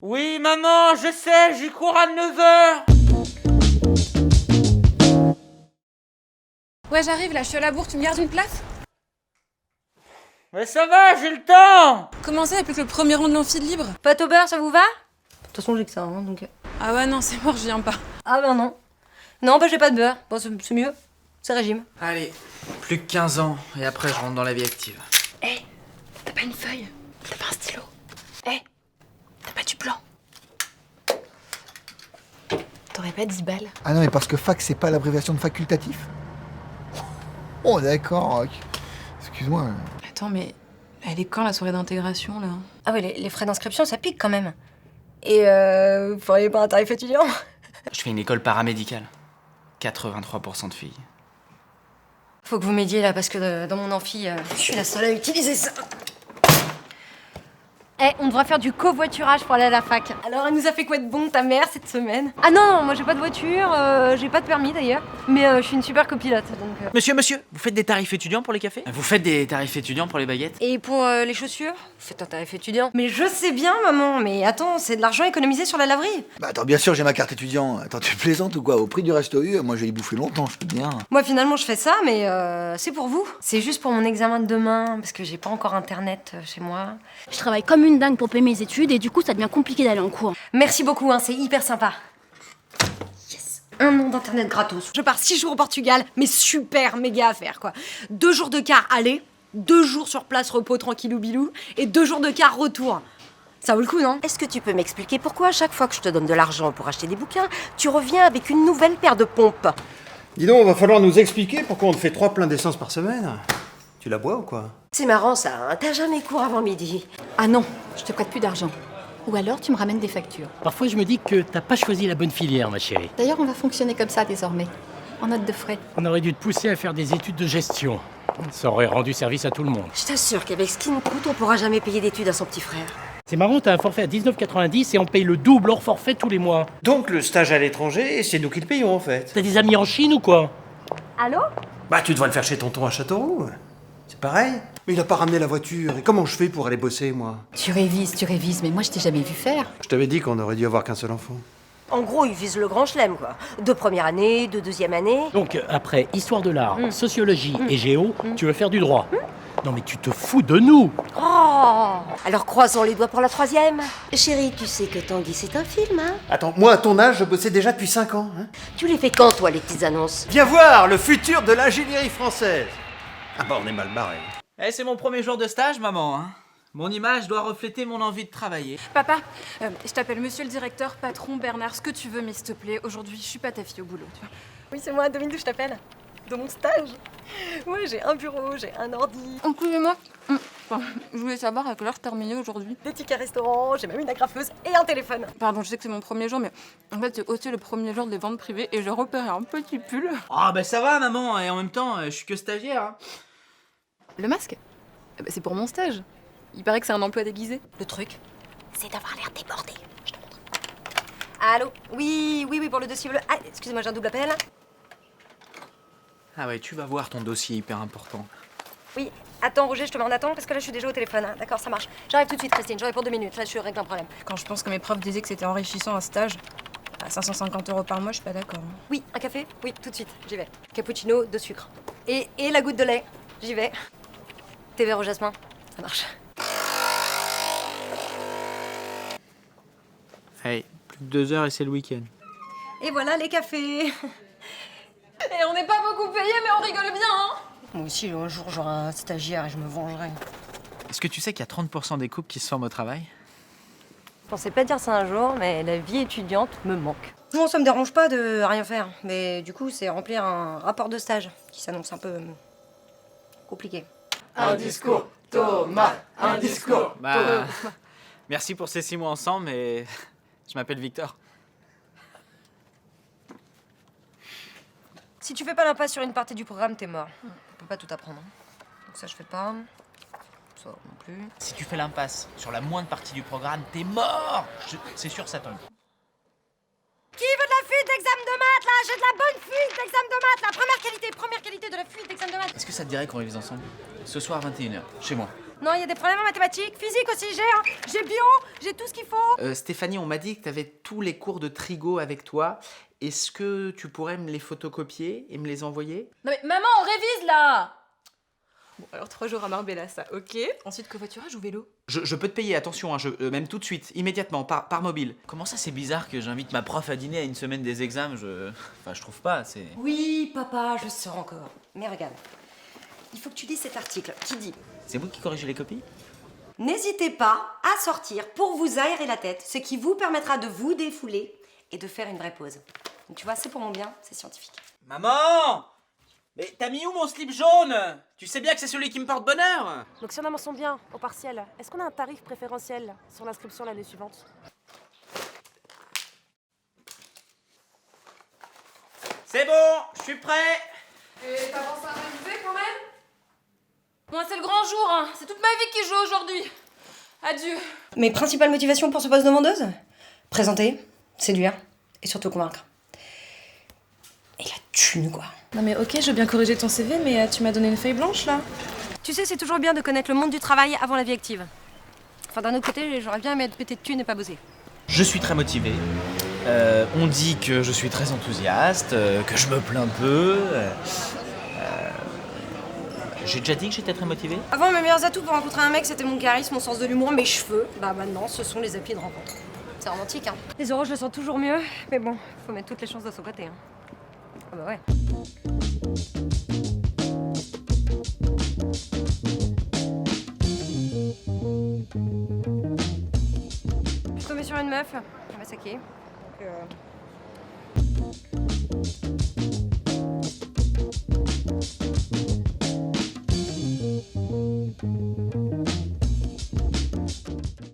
Oui, maman, je sais, j'y cours à 9h. Ouais, j'arrive là, je suis à la bourre, tu me gardes une place? Mais ça va, j'ai le temps. Comment ça, y'a plus que le premier rang de l'amphi de libre? Pâte au beurre, ça vous va? De toute façon, j'ai que ça, hein, donc... Ah ouais, non, c'est mort, je viens pas. Ah ben non. Non, bah j'ai pas de beurre. Bon, c'est mieux. C'est régime. Allez, plus que 15 ans, et après je rentre dans la vie active. Hé, t'as pas une feuille? T'as pas un stylo? Hé, t'as pas du blanc? T'aurais pas 10 balles? Ah non, mais parce que fac, c'est pas l'abréviation de facultatif? Oh, d'accord. Ok. Excuse-moi. Attends, mais elle est quand la soirée d'intégration, là? Ah ouais, les frais d'inscription, ça pique quand même. Et vous feriez pas un tarif étudiant? Je fais une école paramédicale. 83% de filles. Faut que vous m'aidiez là, parce que dans mon amphi, je suis la seule à utiliser ça. Eh, on devrait faire du covoiturage pour aller à la fac. Alors, elle nous a fait quoi de bon, ta mère, cette semaine? Ah non, moi j'ai pas de voiture, j'ai pas de permis d'ailleurs. Mais je suis une super copilote, donc... Monsieur, vous faites des tarifs étudiants pour les cafés? Vous faites des tarifs étudiants pour les baguettes? Et pour les chaussures? Vous faites un tarif étudiant. Mais je sais bien, maman, mais attends, c'est de l'argent économisé sur la laverie. Bah attends, bien sûr, j'ai ma carte étudiant. Attends, tu plaisantes ou quoi? Au prix du resto U, moi je vais y bouffer longtemps, je peux te dire. Moi, finalement, je fais ça, mais c'est pour vous. C'est juste pour mon examen de demain, parce que j'ai pas encore internet chez moi. Je travaille comme une dingue pour payer mes études et du coup ça devient compliqué d'aller en cours. Merci beaucoup, hein, c'est hyper sympa. Yes. 1 an d'internet gratos. Je pars 6 jours au Portugal, mais super méga affaire, quoi. 2 jours de car aller, 2 jours sur place repos tranquillou bilou, et 2 jours de car retour. Ça vaut le coup, non? Est-ce que tu peux m'expliquer pourquoi à chaque fois que je te donne de l'argent pour acheter des bouquins, tu reviens avec une nouvelle paire de pompes? Dis donc, va falloir nous expliquer pourquoi on te fait 3 pleins d'essence par semaine. Tu la bois ou quoi? C'est marrant ça, hein, t'as jamais cours avant midi. Ah non, je te prête plus d'argent. Ou alors tu me ramènes des factures. Parfois je me dis que t'as pas choisi la bonne filière, ma chérie. D'ailleurs, on va fonctionner comme ça désormais. En note de frais. On aurait dû te pousser à faire des études de gestion. Ça aurait rendu service à tout le monde. Je t'assure qu'avec ce qui nous coûte, on pourra jamais payer d'études à son petit frère. C'est marrant, t'as un forfait à 19,90 et on paye le double hors forfait tous les mois. Donc le stage à l'étranger, c'est nous qui le payons en fait. T'as des amis en Chine ou quoi? Allô? Bah tu devrais le faire chez tonton à Châteauroux. C'est pareil. Mais il a pas ramené la voiture. Et comment je fais pour aller bosser, moi? Tu révises, mais moi je t'ai jamais vu faire. Je t'avais dit qu'on aurait dû avoir qu'un seul enfant. En gros, ils visent le grand chelem, quoi. De première année, de deuxième année. Donc après histoire de l'art, sociologie et géo, tu veux faire du droit. Non mais tu te fous de nous. Oh! Alors croisons les doigts pour la 3e. Chérie, tu sais que Tanguy, c'est un film, hein? Attends, moi à ton âge, je bossais déjà depuis 5 ans. Hein. Tu les fais quand, toi, les petites annonces? Viens voir le futur de l'ingénierie française. Ah bah on est mal barré. Eh, c'est mon premier jour de stage, maman, hein. Mon image doit refléter mon envie de travailler. Papa, je t'appelle monsieur le directeur, patron, Bernard, ce que tu veux, mais s'il te plaît, aujourd'hui, je suis pas ta fille au boulot, tu vois. Oui, c'est moi, Dominique, je t'appelle. De mon stage. Ouais, j'ai un bureau, j'ai un ordi, Excusez-moi, je voulais savoir à quelle heure terminer aujourd'hui. des tickets restaurants, j'ai même une agrafeuse et un téléphone. Pardon, je sais que c'est mon premier jour, mais en fait, c'est aussi le premier jour des ventes privées et j'ai repéré un petit pull. Ah bah ça va, maman, et en même temps, je suis que stagiaire, hein. Le masque? C'est pour mon stage. Il paraît que c'est un emploi déguisé. Le truc, c'est d'avoir l'air débordé. Je te montre. Allô? Oui, pour le dossier bleu. Ah, excusez-moi, j'ai un double appel. Ah ouais, tu vas voir ton dossier hyper important. Oui, attends, Roger, je te mets en attente parce que là, je suis déjà au téléphone. Hein. D'accord, ça marche. J'arrive tout de suite, Christine, j'arrive pour 2 minutes. Là, je règle un problème. Quand je pense que mes profs disaient que c'était enrichissant un stage, à 550 € par mois, je suis pas d'accord. Oui, un café? Oui, tout de suite, j'y vais. Cappuccino, de sucre. Et la goutte de lait. J'y vais. Thé vert au jasmin. Ça marche. Hey, plus que 2 heures et c'est le week-end. Et voilà les cafés. Et on n'est pas beaucoup payé, mais on rigole bien, hein. Moi aussi, un jour, j'aurai un stagiaire et je me vengerai. Est-ce que tu sais qu'il y a 30% des couples qui se forment au travail? Je pensais pas dire ça un jour, mais la vie étudiante me manque. Bon, ça me dérange pas de rien faire, mais du coup, c'est remplir un rapport de stage qui s'annonce un peu compliqué. Un discours, Thomas, un discours. Bah, merci pour ces 6 mois ensemble, mais je m'appelle Victor. Si tu fais pas l'impasse sur une partie du programme, t'es mort. On peut pas tout apprendre. Donc ça, je fais pas. Ça non plus. Si tu fais l'impasse sur la moindre partie du programme, t'es mort. C'est sûr, ça tombe. Qui veut de la fuite d'examen de maths, là? J'ai de la bonne fuite d'examen de maths, la première qualité de la fuite d'examen de maths. Est-ce que ça te dirait qu'on révise ensemble? Ce soir, 21h, chez moi. Non, il y a des problèmes en mathématiques, physique aussi, j'ai bio, j'ai tout ce qu'il faut. Stéphanie, on m'a dit que tu avais tous les cours de trigo avec toi. Est-ce que tu pourrais me les photocopier et me les envoyer? Non mais maman, on révise là. Bon, alors 3 jours à Marbella, ça, ok. Ensuite, covoiturage ou vélo? Je peux te payer, attention, hein, même tout de suite, immédiatement, par mobile. Comment ça, c'est bizarre que j'invite ma prof à dîner à une semaine des examens? Enfin, je trouve pas, c'est... Oui, papa, je sors encore. Mais regarde, il faut que tu lises cet article qui dit C'est vous qui corrigez les copies? n'hésitez pas à sortir pour vous aérer la tête, ce qui vous permettra de vous défouler et de faire une vraie pause. Donc, tu vois, c'est pour mon bien, c'est scientifique. Maman! Mais t'as mis où mon slip jaune? Tu sais bien que c'est celui qui me porte bonheur. Donc si on avance bien au partiel, est-ce qu'on a un tarif préférentiel sur l'inscription l'année suivante? C'est bon, je suis prêt. Et t'avances à réviser quand même? Moi, c'est le grand jour, hein. C'est toute ma vie qui joue aujourd'hui. Adieu. Mes principales motivations pour ce poste de vendeuse? Présenter, séduire et surtout convaincre. Et la thune, quoi. Non mais ok, je veux bien corriger ton CV, mais tu m'as donné une feuille blanche là. Tu sais, c'est toujours bien de connaître le monde du travail avant la vie active. Enfin, d'un autre côté, j'aurais bien aimé être pété de thunes et pas bosser. Je suis très motivé. On dit que je suis très enthousiaste, que je me plains peu. J'ai déjà dit que j'étais très motivé? Avant, mes meilleurs atouts pour rencontrer un mec, c'était mon charisme, mon sens de l'humour, mes cheveux. Bah maintenant, ce sont les applis de rencontre. C'est romantique, hein. Les euros, je le sens toujours mieux, mais bon, faut mettre toutes les chances de son côté, hein. Ah bah ouais. Je suis tombée sur une meuf, elle m'a saquée. Donc